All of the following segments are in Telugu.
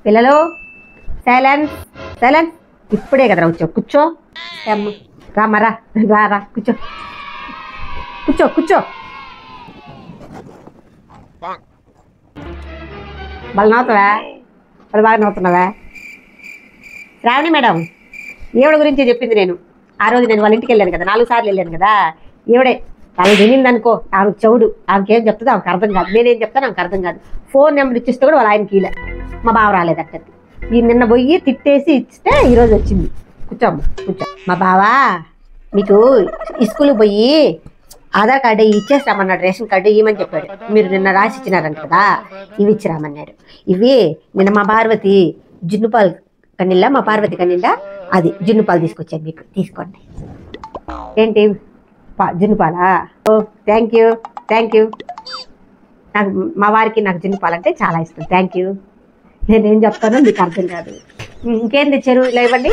పిల్లలు సైలెన్స్ సైలెన్స్. ఇప్పుడే కదరా వచ్చావు, కూర్చో. రామరా రా రా, కూర్చో కూర్చో కూర్చో. వాళ్ళు నవ్వుతావా? వాళ్ళు బాగా నవ్వుతున్నావా? శ్రావణి మేడం ఈవిడ గురించి చెప్పింది నేను. ఆ రోజు నేను వాళ్ళ ఇంటికి వెళ్ళాను కదా, 4 సార్లు వెళ్ళాను కదా. ఈవిడే ఆమె వినింది అనుకో, ఆమెకు చెవుడు, ఆమెకి ఏం చెప్తుందో ఆమెకు అర్థం కాదు. నేనేం చెప్తాను ఆమెకు అర్థం కాదు. ఫోన్ నెంబర్ ఇచ్చిస్తే కూడా వాళ్ళ ఆయనకి ఇలా మా బావ రాలేదట్టది. ఈ నిన్న పోయి తిట్టేసి ఇస్తే ఈరోజు వచ్చింది. కూర్చోమ్మ కూర్చో. మా బావా మీకు స్కూల్కి పోయి ఆధార్ కార్డు ఇచ్చేస్తామన్నాడు, రేషన్ కార్డు ఇవ్వమని చెప్పాడు. మీరు నిన్న రాసి ఇచ్చినారంట కదా, ఇవి ఇచ్చిరామన్నాడు. ఇవి నిన్న మా పార్వతి జున్నుపాలు కనిల్లా, మా పార్వతి కనిల్లా అది జున్నుపాలు తీసుకొచ్చాను, మీకు తీసుకోండి. ఏంటి జున్నుపాలా? Oh thank you thank you. నాకు మా వారికి నాకు జున్నుపాలు అంటే చాలా ఇష్టం. Thank you. నేనేం చెప్తానో మీకు అర్థం కాదు. ఇంకేం తెచ్చారు? ఇలా ఇవ్వండి.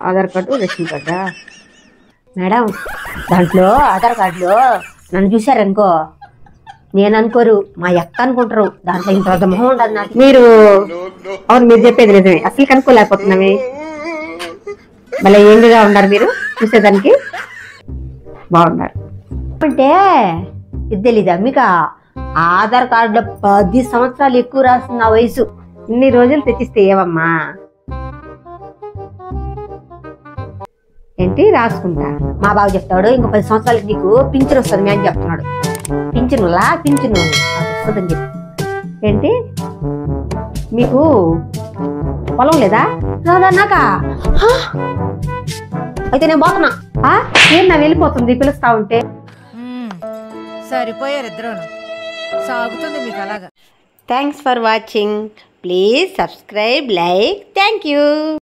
ఆధార్ కార్డు రేషన్ కార్డా మేడం? దాంట్లో ఆధార్ కార్డులో నన్ను చూసారనుకో, నేను అనుకోరు, మా అక్క అనుకుంటారు. దాంట్లో ఇంత పెద్ద మొహం ఉండదు నాకు. మీరు అవును, మీరు చెప్పేది నిజమే. అసలు కనుక్కోలేకపోతున్నామే. మళ్ళీ ఏంటిగా ఉన్నారు మీరు, చూసేదానికి బాగున్నారు. అంటే ఇది తెలీదా మీకు? ఆధార్ కార్డులో 10 సంవత్సరాలు ఎక్కువ రాస్తున్న వయసు. ఇన్ని రోజులు తెచ్చిస్తే ఏమమ్మా? ఏంటి రాసుకుంటా? మా బాబు చెప్తాడు ఇంకో 10 సంవత్సరాలకి నీకు పింఛను వస్తుంది మీ అని చెప్తున్నాడు. పింఛనులా పింఛను వస్తుందని చెప్పి. ఏంటి మీకు పొలం లేదా? నాకా అయితే నేను పోతున్నా. ఏం నా వెళ్ళిపోతుంది పిలుస్తా ఉంటే. సరిపోయారు ఇద్దరు, సాగుతుంది మీకు అలాగా. Thanks for watching. Please subscribe, like. Thank you.